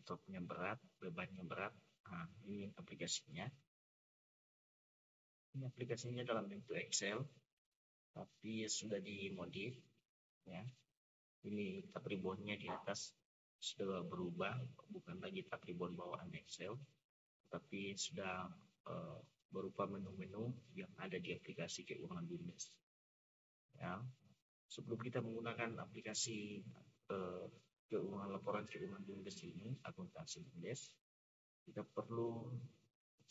laptopnya berat, bebannya berat. Nah, ini aplikasinya. Ini aplikasinya dalam bentuk Excel, tapi sudah dimodif, ya. Ini tab ribbon-nya di atas sudah berubah, bukan lagi tab ribbon bawaan Excel, tapi sudah berupa menu-menu yang ada di aplikasi keuangan BUMDes. Ya, sebelum kita menggunakan aplikasi laporan keuangan BUMDes ini, akuntansi BUMDes, kita perlu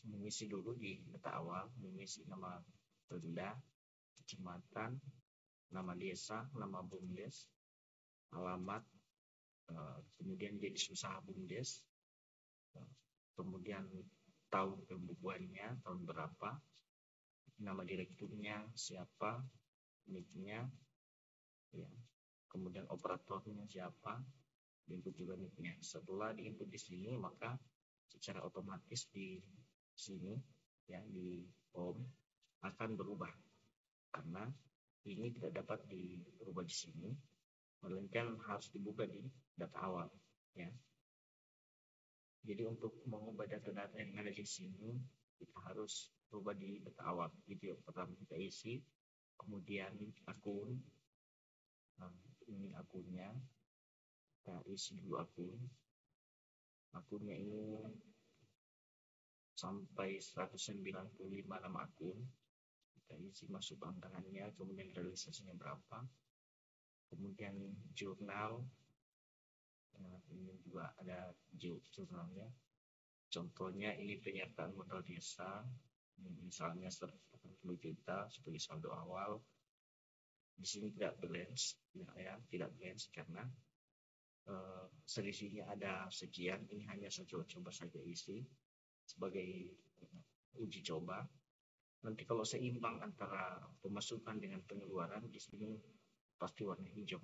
mengisi dulu di data awal, mengisi nama Pemda, kecamatan, nama desa, nama BUMDes, alamat, kemudian jenis usaha BUMDes, kemudian tahun pembukuannya, tahun berapa, nama direkturnya siapa, NIK-nya, ya, kemudian operatornya siapa, input juga NIK-nya. Setelah diinput di sini, maka secara otomatis di sini, ya, di home akan berubah, karena ini tidak dapat dirubah di sini, melainkan harus dibuka di data awal, ya. Jadi untuk mengubah data-data yang ada di sini, kita harus ubah di data awal. Video pertama kita isi, kemudian akun, ini akunnya, kita isi dulu akunnya ini sampai 195 nama akun, kita isi masuk bank tangannya, kemudian realisasinya berapa, kemudian jurnal, ini juga ada jurnalnya. Contohnya ini penyertaan modal desa, misalnya 180 juta sebagai saldo awal. Di sini tidak balance, tidak balance karena selisihnya ada sekian. Ini hanya coba saja isi sebagai uji coba. Nanti kalau seimbang antara pemasukan dengan pengeluaran, di sini pasti warna hijau,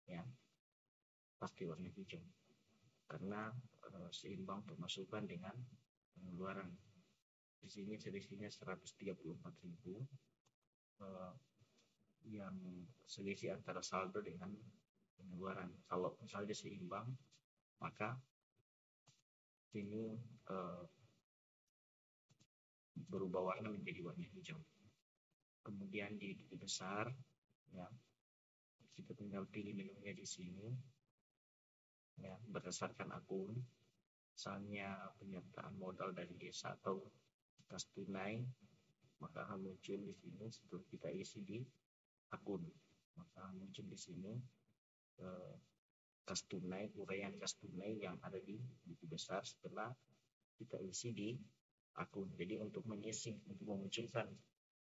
ya, pasti warna hijau karena seimbang pemasukan dengan pengeluaran. Di sini selisihnya 134.000, yang selisih antara saldo dengan pengeluaran. Kalau misalnya seimbang, maka ini berubah warna menjadi warna hijau. Kemudian di buku besar, ya, kita tinggal pilih menunya di sini, ya, berdasarkan akun, misalnya penyertaan modal dari desa atau kas tunai, maka akan muncul di sini. Setelah kita isi di akun, maka muncul di sini kas tunai, uraian kas tunai yang ada di buku besar setelah kita isi di akun. Jadi untuk memunculkan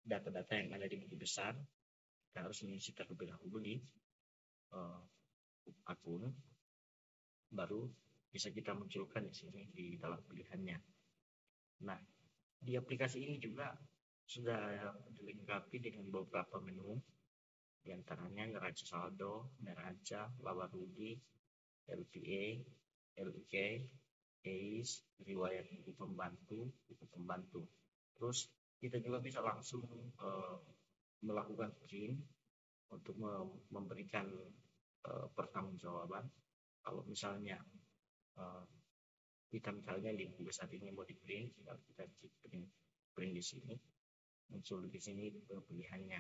data-data yang ada di buku besar, kita harus mengisi terlebih dahulu di akun, baru bisa kita munculkan di sini di dalam pilihannya. Nah, di aplikasi ini juga sudah dilengkapi dengan beberapa menu, di antaranya neraca saldo, neraca, laba rugi, LPA, LIK, EIS, riwayat buku pembantu. Terus kita juga bisa langsung melakukan print untuk memberikan pertanggungjawaban. Kalau misalnya kita di buku besar ini mau di print, tinggal kita print di sini, muncul di sini pilihannya.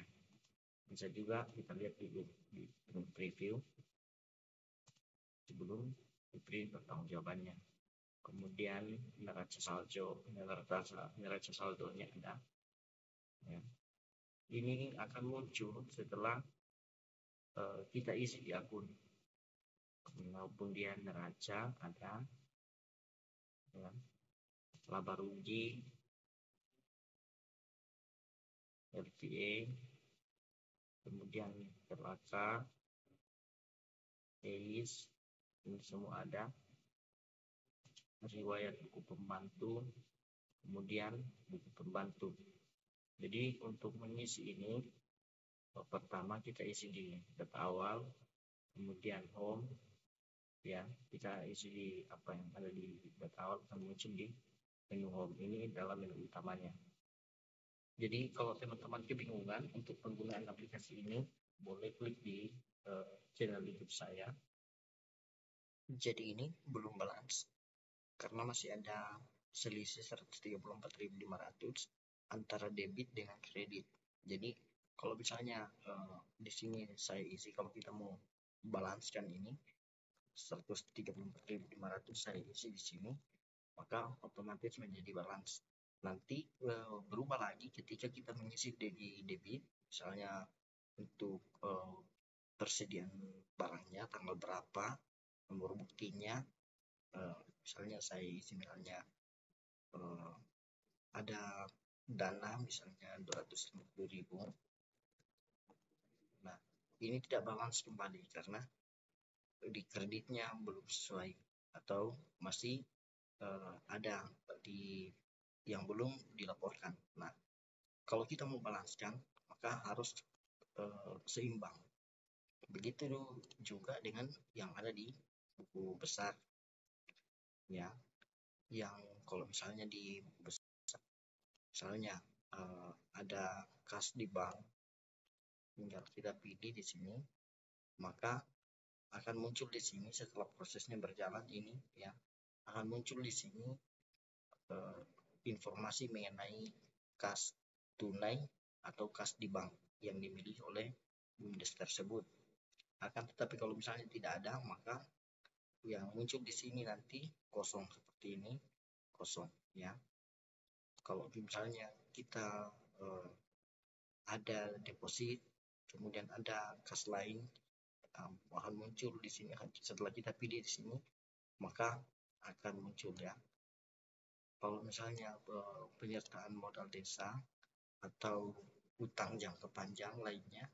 Bisa juga kita lihat di preview sebelum di print pertanggungjawabannya. Kemudian neraca saldonya ada, ya. Ini akan muncul setelah kita isi di akun, maupun dia neraca ada, ya, laba rugi, LPA, kemudian neraca, EIS, ini semua ada. Riwayat buku pembantu, kemudian buku pembantu. Jadi untuk mengisi ini, pertama kita isi di data awal, kemudian home, ya, kita isi di apa yang ada di data awal, akan muncul di menu home. Ini dalam menu utamanya. Jadi kalau teman-teman kebingungan untuk penggunaan aplikasi ini, boleh klik di channel YouTube saya. Jadi ini belum balance. karena masih ada selisih 134.500 antara debit dengan kredit. Jadi kalau misalnya di sini saya isi, kalau kita mau balanskan ini 134.500 saya isi di sini, maka otomatis menjadi balance. Nanti berubah lagi ketika kita mengisi di debit, misalnya untuk persediaan barangnya tanggal berapa, nomor buktinya, misalnya saya isi misalnya ada dana misalnya 250.000. Nah, ini tidak balance kembali karena di kreditnya belum sesuai atau masih ada di yang belum dilaporkan. Nah, kalau kita mau balanskan maka harus seimbang. Begitu juga dengan yang ada di buku besar, ya. Yang kalau misalnya di buku besar, misalnya ada kas di bank, tinggal kita pilih di sini, maka akan muncul di sini setelah prosesnya berjalan ini, ya, akan muncul di sini informasi mengenai kas tunai atau kas di bank yang dimiliki oleh BUMDes tersebut. Akan tetapi kalau misalnya tidak ada, maka yang muncul di sini nanti kosong seperti ini, kosong, ya. Kalau misalnya kita ada deposit, kemudian ada kas lain, akan muncul di sini. Setelah kita pilih di sini, maka akan muncul, ya. Kalau misalnya penyertaan modal desa atau utang jangka panjang lainnya,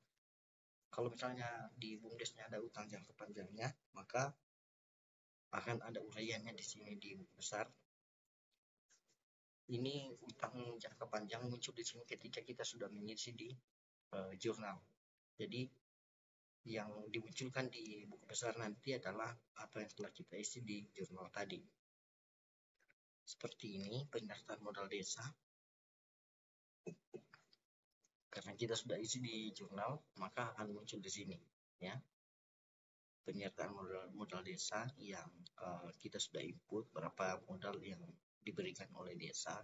kalau misalnya di BUMDesnya ada utang jangka panjangnya, maka akan ada uraiannya di sini di buku besar. Ini utang jangka panjang muncul di sini ketika kita sudah mengisi di jurnal. Jadi yang dimunculkan di buku besar nanti adalah apa yang telah kita isi di jurnal tadi. Seperti ini penyertaan modal desa. Karena kita sudah isi di jurnal, maka akan muncul di sini, ya. Penyertaan modal desa yang kita sudah input berapa modal yang diberikan oleh desa